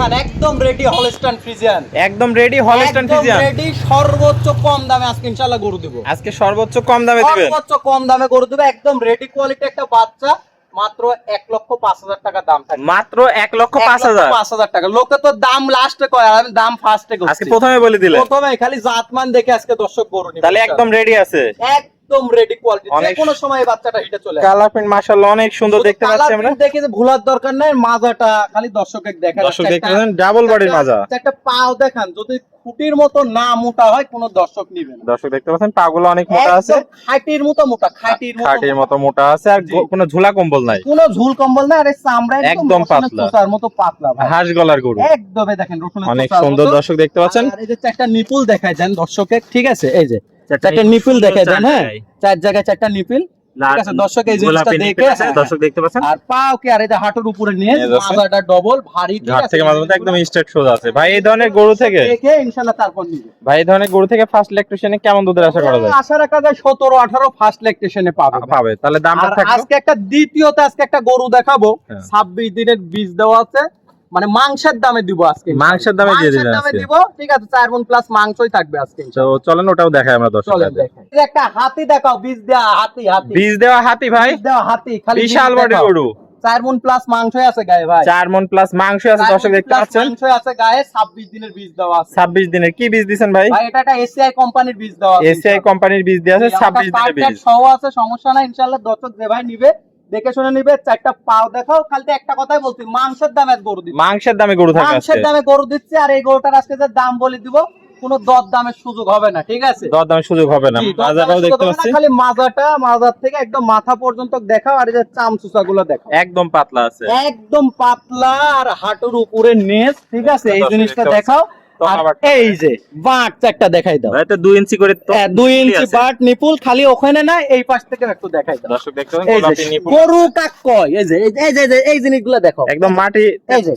খান একদম ready Holstein Friesian, একদম ready Holstein Friesian ready সর্বোচ্চ কম দামে আজকে ইনশাআল্লাহ গরু দেব। আজকে সর্বোচ্চ কম দামে দিবেন, সর্বোচ্চ কম দামে গরু দেব, একদম রেডি কোয়ালিটি একটা বাচ্চা, মাত্র 1,05,000 টাকা দাম থাকে। মাত্র 1,05,000 টাকা। লোকে তো দাম লাস্টে কয়, আমি দাম ফার্স্টে করছি। আজকে প্রথমে বলে দিলেন, প্রথমে খালি জাতমান দেখে আজকে দর্শক গরু নিবে। তাহলে একদম রেডি আছে, একদম রেডি কোয়ালিটি, যে কোনো সময় বাচ্চাটা হিটে চলে আসে। কালার প্রিন্ট মাশাআল্লাহ অনেক সুন্দর দেখতে পাচ্ছি আমরা। দেখে যে ভুলার দরকার নাই, মাজাটা খালি দর্শকের দেখা, দর্শক দেখতে পাচ্ছেন ডাবল বডির মাজা, একটা পাও দেখান, যদি খুঁটির মতো না মোটা হয় কোন দর্শক নিবে না। দর্শক দেখতে পাচ্ছেন পাগুলো অনেক মোটা আছে, খাটির মতো মোটা, খাটির মতো মোটা আছে, আর কোনো ঝুলা কম্বল নাই, কোনো ঝুল কম্বল না, আর চামড়া একদম পাতলা, তোতার মতো পাতলা ভাই, হাঁস গলার গরু একদমই দেখেন রসুনের অনেক তোতার সুন্দর। মতো। দর্শক দেখতে পাচ্ছেন, আর এই যে চারটা নিপুল দেখায় দেন দর্শকে, ঠিক আছে, এই যে চারটা নিপুল দেখায় দেন, হ্যাঁ চার জায়গায় চারটা নিপুল, ঠিক আছে দর্শক এই জিনিসটা দেখে দর্শক দেখতে পাচ্ছেন। আর পাও কি আর এই যে হাঁটুর উপরে নিয়ে মাথাটা ডবল ভারী, ঠিক ঘাট আছে, থেকে মাঝে মধ্যে একদম স্ট্রেট সোজা আছে। ভাই এই ধরনের গরু থেকে দেখে ইনশাআল্লাহ তারপর নিবে। ভাই এই ধরনের গরু থেকে ফার্স্ট ল্যাকটেশনে কেমন দুধের আশা করা যায়? আশা রাখা যায় 17-18 ফার্স্ট ল্যাকটেশনে পাবে। তাহলে দামটা আর থাকবে। আজকে একটা দ্বিতীয়তে আজকে একটা গরু দেখাবো, 26 দিনের বীজ দেওয়া আছে, মানে মাংসের দামে দিব আজকে, মাংসের দামে দিয়ে দিবেন আজকে, দিব, ঠিক আছে 4 মণ প্লাস মাংসই থাকবে আজকে। তো চলেন ওটাও দেখাই আমরা দর্শক। চলেন দেখাই, এই যে একটা হাতি দেখাও, বীজ দেওয়া হাতি, বীজ দেওয়া হাতি ভাই, বীজ দেওয়া হাতি, খালি বিশাল বড় গরু, 4 মণ প্লাস মাংসই আছে গায়ে ভাই, 4 মণ প্লাস মাংস আছে দর্শক দেখতে পাচ্ছেন, মাংসই আছে গায়ে, 26 দিনের বীজ দেওয়া আছে। 26 দিনের কি বীজ দিবেন ভাই? ভাই এটা একটা এসিআই কোম্পানির বীজ দেওয়া আছে, এসিআই কোম্পানির বীজ দেওয়া আছে, 26 দিনের বীজ সহ আছে, সমস্যা নাই ইনশাআল্লাহ। দর্শক যে ভাই নিবে দেখে শুনে নিবে। চারটা পাও দেখাও, খালি একটা কথাই বলছি, মাংসের দামে গরু দিচ্ছি, মাংসের দামে গরু থাকবে, মাংসের দামে গরু দিচ্ছি। আর এই গরুটার আজকে যে দাম বলে দিব, কোনো দর দামের সুযোগ হবে না, ঠিক আছে, দর দামের সুযোগ হবে না। মাজাটাও দেখতে পাচ্ছি, খালি মাজার থেকে একদম মাথা পর্যন্ত দেখাও, আর এই যে চামচুচা গুলো দেখাও, একদম পাতলা আছে, একদম পাতলা, আর হাঁটুর উপরে নেস, ঠিক আছে, এই জিনিসটা দেখাও। আর এই যে বাট চারটা দেখাই দাও, এটা 2 ইঞ্চি করে, তো 2 ইঞ্চি বাট নিপুল, খালি ওখানে না এই পাশ থেকে একটু দেখাই দাও। দর্শক দেখতে পাচ্ছেন গোলাপি নিপুল গরু কাক কয়, এই যে এই জিনিসগুলো দেখো, একদম মাটি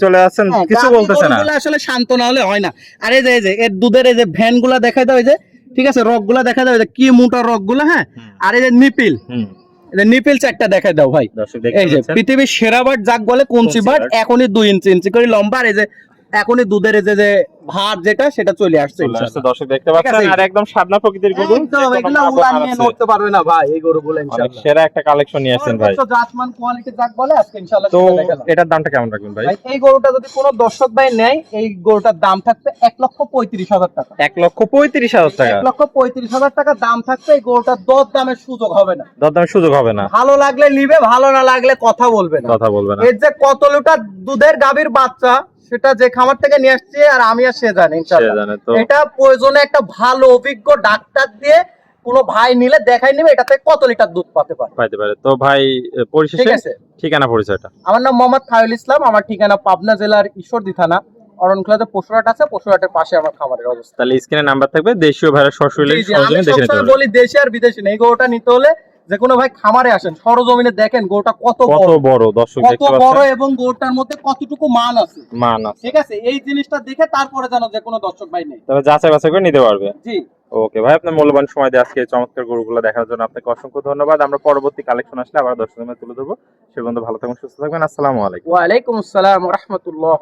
চলে আসছেন, কিছু বলতেছে না, আসলে শান্ত না হলে হয় না। আর এই যে এর দুধের এই যে ভ্যান গুলা দেখাই দাও, এই যে ঠিক আছে রক গুলা দেখাই দাও, এই যে কি মোটা রক গুলা, হ্যাঁ, আর এই যে নিপিল, নিপিল চারটা দেখাই দাও ভাই। এই যে পৃথিবীর সেরা বাট যাক বলে কুঞ্চি বাট, এখনই 2 ইঞ্চি করে লম্বা, আর এই যে এখনই দুধের এই যে ভাত যেটা সেটা চলে আসছে ইনশাআল্লাহ। দর্শক দেখতে পাচ্ছেন, আর একদম সাদনা প্রকৃতির গরু, একদম এগুলা উড়ান নিয়ে নড়তে পারবে না ভাই এই গরুগুলো ইনশাআল্লাহ। সেরা একটা কালেকশন নিয়ে আসেন ভাই, তো জাতমান কোয়ালিটি যাক বলে আজকে ইনশাআল্লাহ। তো এটার দামটা কেমন রাখবেন ভাই? এই গরুটা যদি কোনো দর্শক ভাই নেয়, এই গরুটার দাম থাকবে 1,35,000 টাকা। 1,35,000 টাকা, 1,35,000 টাকা দাম থাকবে। এই গরুটার দর দামের সুযোগ হবে না, দর দামের সুযোগ হবে না। ভালো লাগলে নিবে, ভালো না লাগলে কথা বলবে না। এর যে কত লিটার দুধের গাভীর বাচ্চা, সেটা যে খামার থেকে নিয়ে আসছে আর আমি আর সে জানি ইনশাআল্লাহ। এটা প্রয়োজনে একটা ভালো অভিজ্ঞ ডাক্তার দিয়ে কোনো ভাই নিলে দেখাই নিবে এটাতে কত লিটার দুধ পাতে পারে। তো ভাই পরিশেষে ঠিকানা পরিচয়টা? আমার নাম মোহাম্মদ খায়রুল ইসলাম, আমার ঠিকানা পাবনা জেলার ঈশ্বরদী থানা, অরণখোলাতে পশুরহাট আছে, পশুরহাটের পাশে আমার খামারের অবস্থা। তাহলে স্ক্রিনে নাম্বার থাকবে, দেশীয় ভাইরা সরাসরি দেখে নিতে পারবেন। বলি দেশি আর বিদেশি না, এই গরুটা নিতে হলে যে কোনো ভাই খামারে আসেন, সরজমিনে দেখেন গরুটা কত বড়, দর্শক দেখতে কত বড়, পাচ্ছেন, এবং গরুটার মধ্যে কতটুকু মান আছে, ঠিক আছে, এই জিনিসটা দেখে তারপরে জানো যে কোনো দর্শক ভাই নেই, তবে যাচাই বাছাই করে নিতে পারবে। জি ওকে ভাই, আপনার মূল্যবান সময় দিয়ে আজকে চমৎকার গরুগুলো দেখার জন্য আপনাকে অসংখ্য ধন্যবাদ। আমরা পরবর্তী কালেকশন আসলে আবার দর্শকদের তুলে ধরবো। সে পর্যন্ত ভালো থাকুন, সুস্থ থাকবেন। আসসালামু আলাইকুম। ওয়া আলাইকুম আসসালাম ওয়া রাহমাতুল্লাহ।